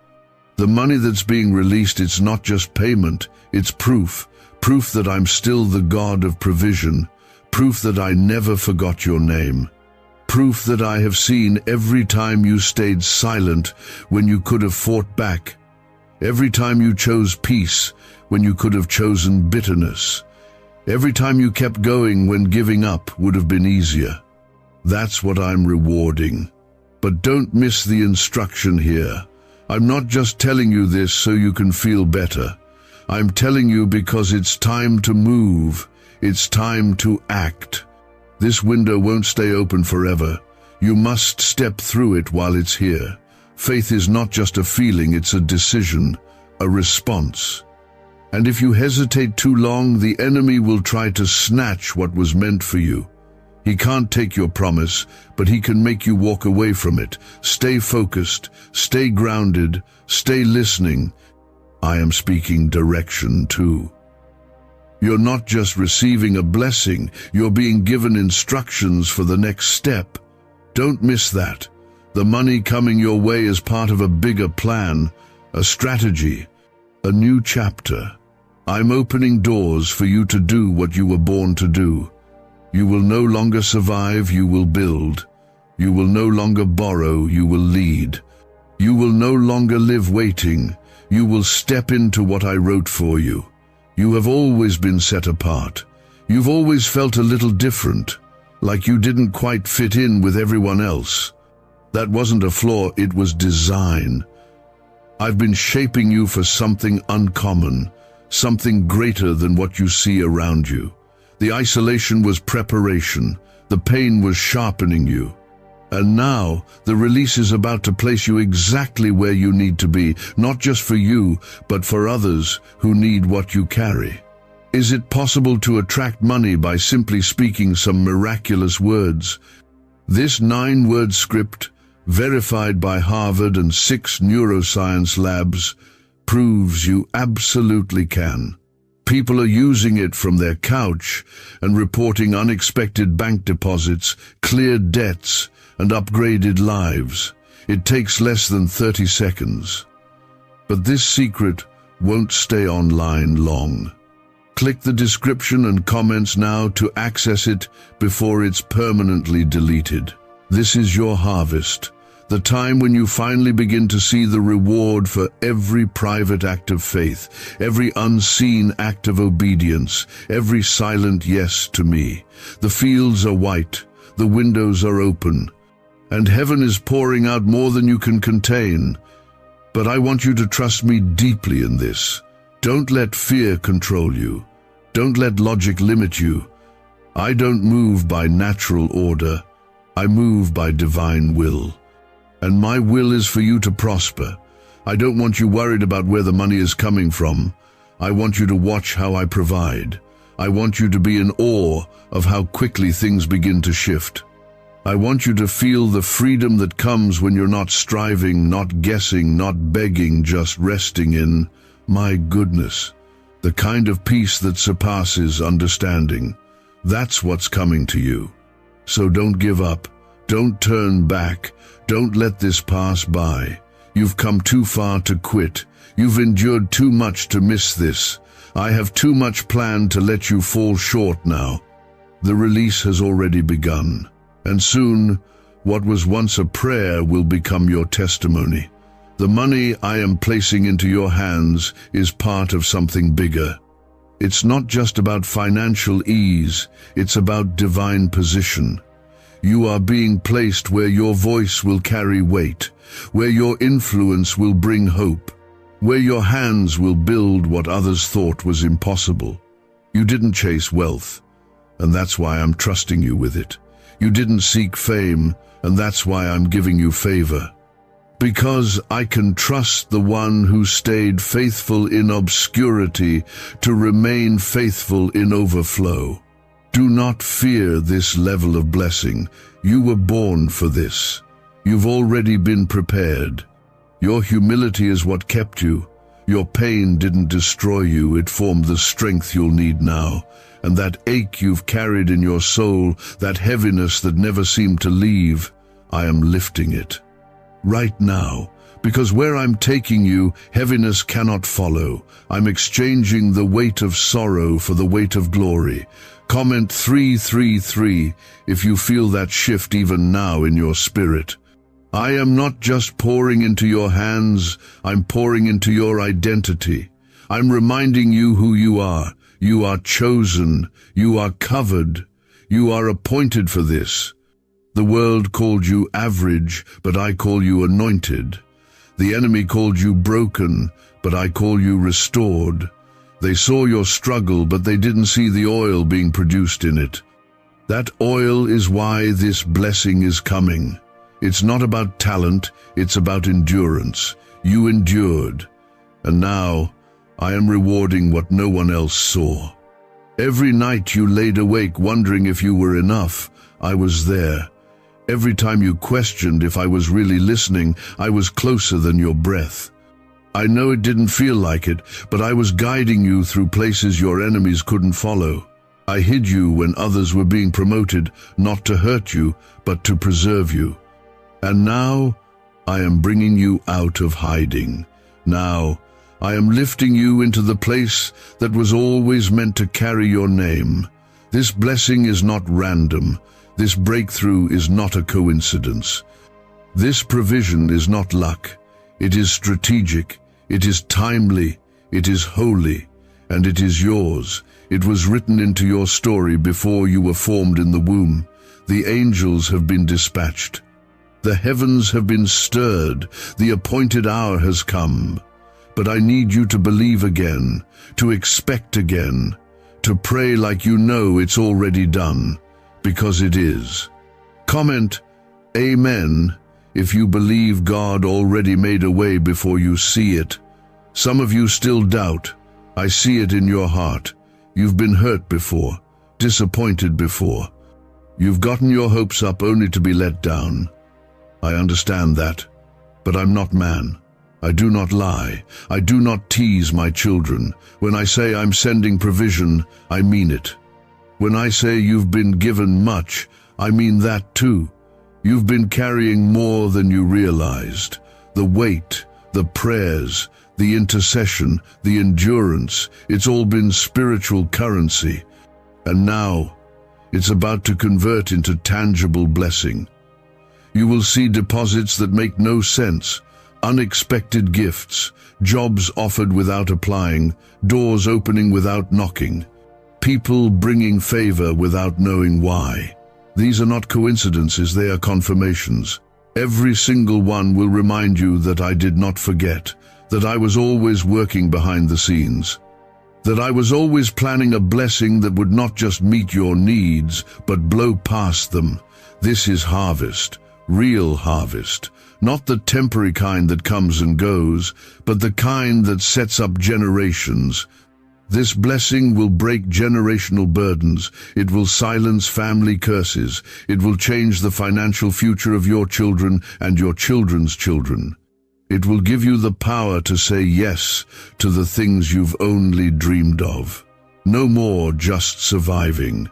Speaker 1: The money that's being released, it's not just payment, it's proof. Proof that I'm still the God of provision. Proof that I never forgot your name. Proof that I have seen every time you stayed silent when you could have fought back. Every time you chose peace when you could have chosen bitterness. Every time you kept going when giving up would have been easier. That's what I'm rewarding. But don't miss the instruction here. I'm not just telling you this so you can feel better. I'm telling you because it's time to move. It's time to act. This window won't stay open forever. You must step through it while it's here. Faith is not just a feeling, it's a decision, a response. And if you hesitate too long, the enemy will try to snatch what was meant for you. He can't take your promise, but he can make you walk away from it. Stay focused, stay grounded, stay listening. I am speaking direction too. You're not just receiving a blessing, you're being given instructions for the next step. Don't miss that. The money coming your way is part of a bigger plan, a strategy, a new chapter. I'm opening doors for you to do what you were born to do. You will no longer survive, you will build. You will no longer borrow, you will lead. You will no longer live waiting. You will step into what I wrote for you. You have always been set apart. You've always felt a little different, like you didn't quite fit in with everyone else. That wasn't a flaw, it was design. I've been shaping you for something uncommon, something greater than what you see around you. The isolation was preparation. The pain was sharpening you. And now, the release is about to place you exactly where you need to be, not just for you, but for others who need what you carry. Is it possible to attract money by simply speaking some miraculous words? This 9-word script, verified by Harvard and 6 neuroscience labs, proves you absolutely can. People are using it from their couch and reporting unexpected bank deposits, cleared debts, and upgraded lives. It takes less than 30 seconds. But this secret won't stay online long. Click the description and comments now to access it before it's permanently deleted. This is your harvest, the time when you finally begin to see the reward for every private act of faith, every unseen act of obedience, every silent yes to me. The fields are white, the windows are open, and heaven is pouring out more than you can contain. But I want you to trust me deeply in this. Don't let fear control you. Don't let logic limit you. I don't move by natural order. I move by divine will. And my will is for you to prosper. I don't want you worried about where the money is coming from. I want you to watch how I provide. I want you to be in awe of how quickly things begin to shift. I want you to feel the freedom that comes when you're not striving, not guessing, not begging, just resting in, my goodness, the kind of peace that surpasses understanding. That's what's coming to you. So don't give up. Don't turn back. Don't let this pass by. You've come too far to quit. You've endured too much to miss this. I have too much planned to let you fall short now. The release has already begun. And soon, what was once a prayer will become your testimony. The money I am placing into your hands is part of something bigger. It's not just about financial ease, it's about divine position. You are being placed where your voice will carry weight, where your influence will bring hope, where your hands will build what others thought was impossible. You didn't chase wealth, and that's why I'm trusting you with it. You didn't seek fame, and that's why I'm giving you favor. Because I can trust the one who stayed faithful in obscurity to remain faithful in overflow. Do not fear this level of blessing. You were born for this. You've already been prepared. Your humility is what kept you. Your pain didn't destroy you, it formed the strength you'll need now. And that ache you've carried in your soul, that heaviness that never seemed to leave, I am lifting it. Right now, because where I'm taking you, heaviness cannot follow. I'm exchanging the weight of sorrow for the weight of glory. Comment 333 if you feel that shift even now in your spirit. I am not just pouring into your hands, I'm pouring into your identity. I'm reminding you who you are. You are chosen. You are covered. You are appointed for this. The world called you average, but I call you anointed. The enemy called you broken, but I call you restored. They saw your struggle, but they didn't see the oil being produced in it. That oil is why this blessing is coming. It's not about talent, it's about endurance. You endured, and now I am rewarding what no one else saw. Every night you laid awake wondering if you were enough, I was there. Every time you questioned if I was really listening, I was closer than your breath. I know it didn't feel like it, but I was guiding you through places your enemies couldn't follow. I hid you when others were being promoted, not to hurt you, but to preserve you. And now, I am bringing you out of hiding. Now, I am lifting you into the place that was always meant to carry your name. This blessing is not random. This breakthrough is not a coincidence. This provision is not luck. It is strategic, it is timely, it is holy, and it is yours. It was written into your story before you were formed in the womb. The angels have been dispatched. The heavens have been stirred. The appointed hour has come. But I need you to believe again, to expect again, to pray like you know it's already done, because it is. Comment, Amen, if you believe God already made a way before you see it. Some of you still doubt. I see it in your heart. You've been hurt before, disappointed before. You've gotten your hopes up only to be let down. I understand that, but I'm not man. I do not lie. I do not tease my children. When I say I'm sending provision, I mean it. When I say you've been given much, I mean that too. You've been carrying more than you realized. The weight, the prayers, the intercession, the endurance, it's all been spiritual currency. And now, it's about to convert into tangible blessing. You will see deposits that make no sense, unexpected gifts, jobs offered without applying, doors opening without knocking, people bringing favor without knowing why. These are not coincidences, they are confirmations. Every single one will remind you that I did not forget, that I was always working behind the scenes, that I was always planning a blessing that would not just meet your needs, but blow past them. This is harvest, real harvest, not the temporary kind that comes and goes, but the kind that sets up generations. This blessing will break generational burdens. It will silence family curses. It will change the financial future of your children and your children's children. It will give you the power to say yes to the things you've only dreamed of. No more just surviving.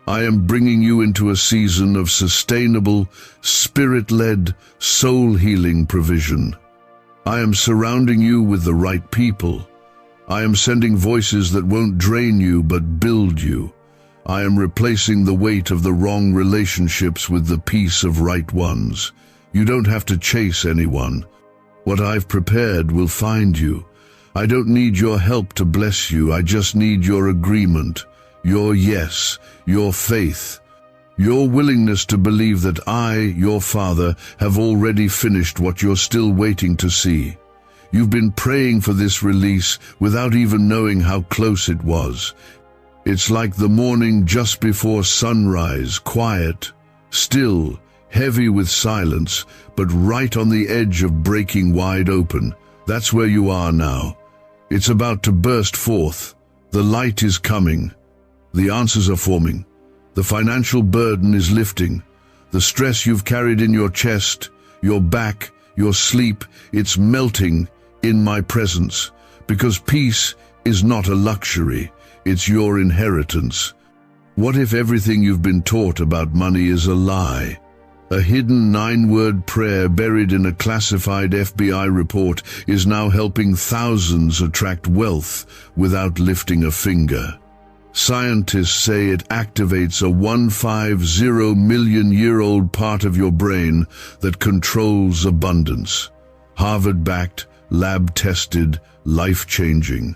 Speaker 1: I am bringing you into a season of sustainable, spirit-led, soul-healing provision. I am surrounding you with the right people. I am sending voices that won't drain you but build you. I am replacing the weight of the wrong relationships with the peace of right ones. You don't have to chase anyone. What I've prepared will find you. I don't need your help to bless you. I just need your agreement, your yes, your faith, your willingness to believe that I, your Father, have already finished what you're still waiting to see. You've been praying for this release without even knowing how close it was. It's like the morning just before sunrise, quiet, still, heavy with silence, but right on the edge of breaking wide open. That's where you are now. It's about to burst forth. The light is coming. The answers are forming. The financial burden is lifting. The stress you've carried in your chest, your back, your sleep, it's melting in my presence. Because peace is not a luxury, it's your inheritance. What if everything you've been taught about money is a lie? A hidden 9-word prayer buried in a classified FBI report is now helping thousands attract wealth without lifting a finger. Scientists say it activates a 150 million-year-old part of your brain that controls abundance. Harvard-backed, lab-tested, life-changing.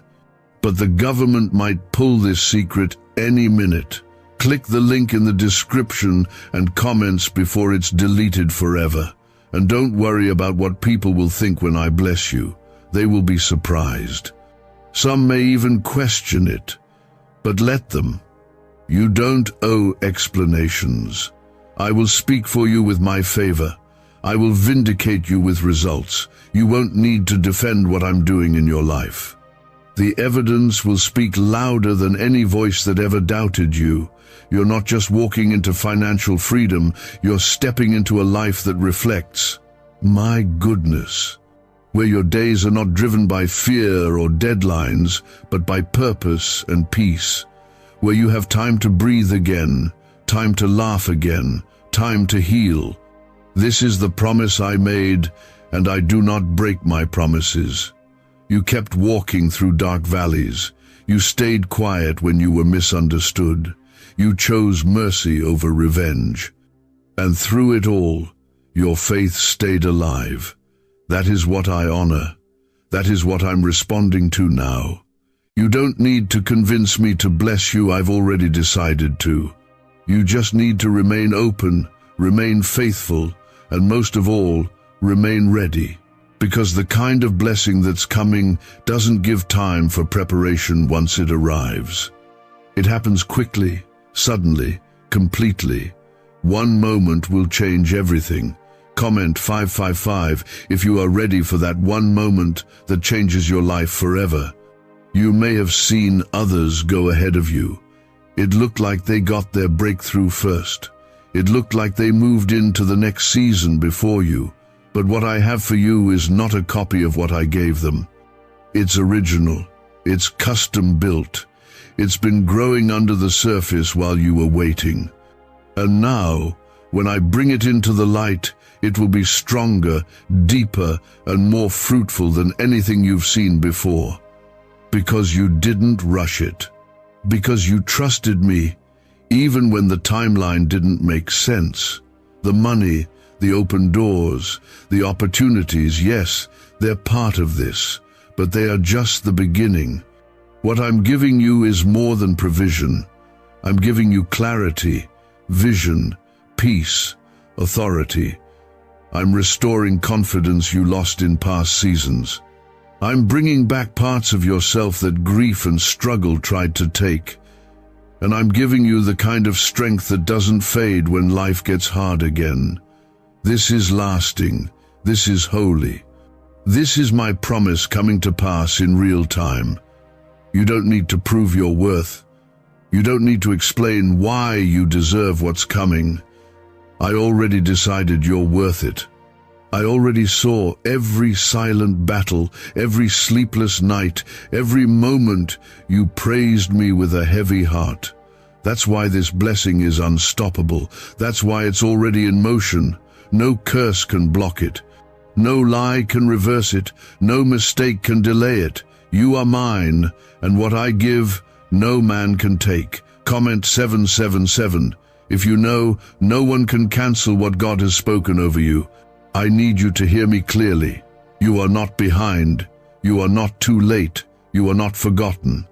Speaker 1: But the government might pull this secret any minute. Click the link in the description and comments before it's deleted forever. And don't worry about what people will think when I bless you. They will be surprised. Some may even question it. But let them. You don't owe explanations. I will speak for you with my favor. I will vindicate you with results. You won't need to defend what I'm doing in your life. The evidence will speak louder than any voice that ever doubted you. You're not just walking into financial freedom, you're stepping into a life that reflects, my goodness, where your days are not driven by fear or deadlines, but by purpose and peace, where you have time to breathe again, time to laugh again, time to heal. This is the promise I made, and I do not break my promises. You kept walking through dark valleys. You stayed quiet when you were misunderstood. You chose mercy over revenge. And through it all, your faith stayed alive. That is what I honor. That is what I'm responding to now. You don't need to convince me to bless you. I've already decided to. You just need to remain open, remain faithful, and most of all, remain ready. Because the kind of blessing that's coming doesn't give time for preparation once it arrives. It happens quickly, suddenly, completely. One moment will change everything. Comment 555 if you are ready for that one moment that changes your life forever. You may have seen others go ahead of you. It looked like they got their breakthrough first. It looked like they moved into the next season before you. But what I have for you is not a copy of what I gave them. It's original. It's custom built. It's been growing under the surface while you were waiting. And now, when I bring it into the light, it will be stronger, deeper, and more fruitful than anything you've seen before. Because you didn't rush it. Because you trusted me, even when the timeline didn't make sense. The money, the open doors, the opportunities, yes, they're part of this, but they are just the beginning. What I'm giving you is more than provision. I'm giving you clarity, vision, peace, authority. I'm restoring confidence you lost in past seasons. I'm bringing back parts of yourself that grief and struggle tried to take. And I'm giving you the kind of strength that doesn't fade when life gets hard again. This is lasting. This is holy. This is my promise coming to pass in real time. You don't need to prove your worth. You don't need to explain why you deserve what's coming. I already decided you're worth it. I already saw every silent battle, every sleepless night, every moment you praised me with a heavy heart. That's why this blessing is unstoppable. That's why it's already in motion. No curse can block it. No lie can reverse it. No mistake can delay it. You are mine, and what I give, no man can take. Comment 777. If you know, no one can cancel what God has spoken over you. I need you to hear me clearly. You are not behind. You are not too late. You are not forgotten.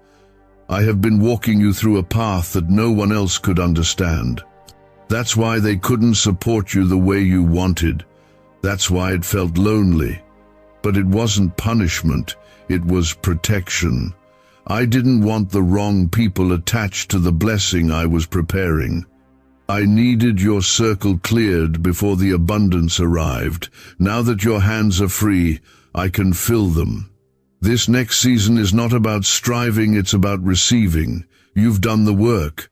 Speaker 1: I have been walking you through a path that no one else could understand. That's why they couldn't support you the way you wanted. That's why it felt lonely. But it wasn't punishment. It was protection. I didn't want the wrong people attached to the blessing I was preparing. I needed your circle cleared before the abundance arrived. Now that your hands are free, I can fill them. This next season is not about striving, it's about receiving. You've done the work.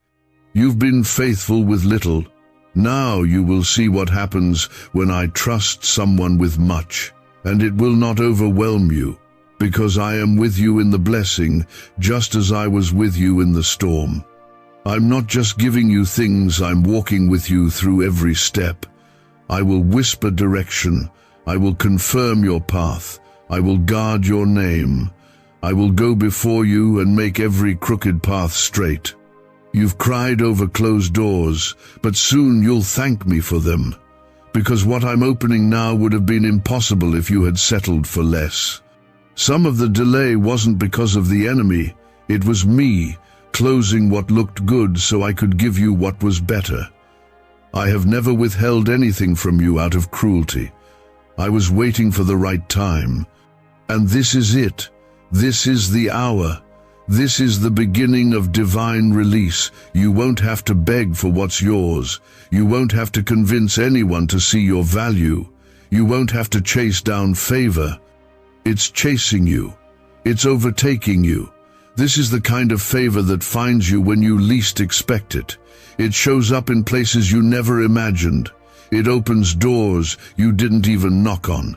Speaker 1: You've been faithful with little. Now you will see what happens when I trust someone with much. And it will not overwhelm you, because I am with you in the blessing, just as I was with you in the storm. I'm not just giving you things, I'm walking with you through every step. I will whisper direction. I will confirm your path. I will guard your name. I will go before you and make every crooked path straight. You've cried over closed doors, but soon you'll thank me for them. Because what I'm opening now would have been impossible if you had settled for less. Some of the delay wasn't because of the enemy. It was me, closing what looked good so I could give you what was better. I have never withheld anything from you out of cruelty. I was waiting for the right time. And this is it. This is the hour. This is the beginning of divine release. You won't have to beg for what's yours. You won't have to convince anyone to see your value. You won't have to chase down favor. It's chasing you. It's overtaking you. This is the kind of favor that finds you when you least expect it. It shows up in places you never imagined. It opens doors you didn't even knock on.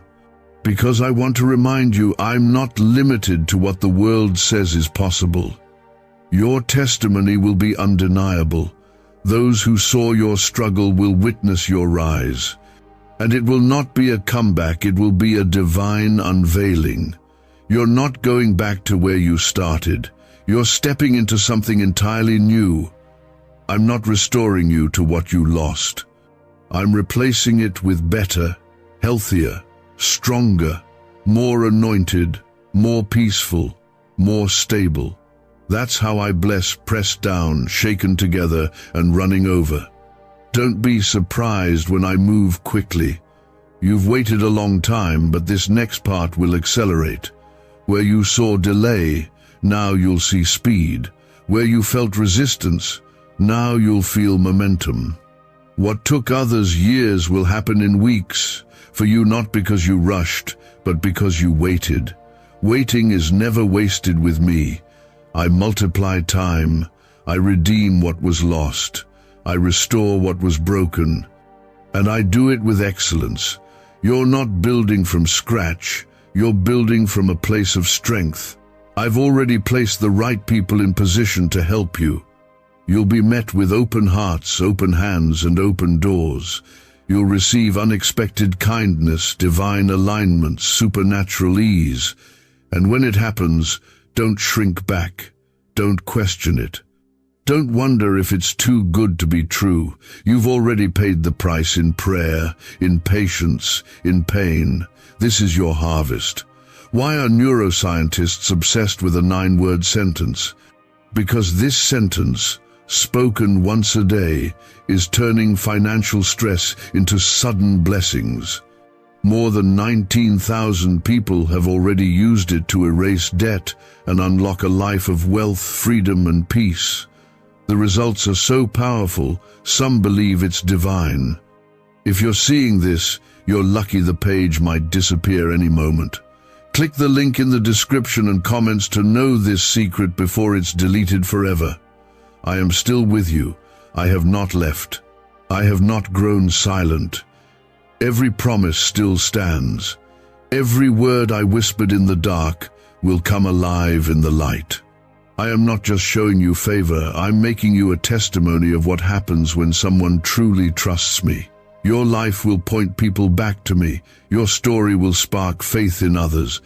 Speaker 1: Because I want to remind you, I'm not limited to what the world says is possible. Your testimony will be undeniable. Those who saw your struggle will witness your rise. And it will not be a comeback, it will be a divine unveiling. You're not going back to where you started. You're stepping into something entirely new. I'm not restoring you to what you lost. I'm replacing it with better, healthier, stronger, more anointed, more peaceful, more stable. That's how I bless pressed down, shaken together, and running over. Don't be surprised when I move quickly. You've waited a long time, but this next part will accelerate. Where you saw delay, now you'll see speed. Where you felt resistance, now you'll feel momentum. What took others years will happen in weeks, for you not because you rushed, but because you waited. Waiting is never wasted with me. I multiply time, I redeem what was lost, I restore what was broken, and I do it with excellence. You're not building from scratch, you're building from a place of strength. I've already placed the right people in position to help you. You'll be met with open hearts, open hands, and open doors. You'll receive unexpected kindness, divine alignment, supernatural ease. And when it happens, don't shrink back. Don't question it. Don't wonder if it's too good to be true. You've already paid the price in prayer, in patience, in pain. This is your harvest. Why are neuroscientists obsessed with a 9-word sentence? Because this sentence, spoken once a day, is turning financial stress into sudden blessings. More than 19,000 people have already used it to erase debt and unlock a life of wealth, freedom, and peace. The results are so powerful, some believe it's divine. If you're seeing this, you're lucky. The page might disappear any moment. Click the link in the description and comments to know this secret before it's deleted forever. I am still with you. I have not left. I have not grown silent. Every promise still stands. Every word I whispered in the dark will come alive in the light. I am not just showing you favor, I'm making you a testimony of what happens when someone truly trusts me. Your life will point people back to me. Your story will spark faith in others,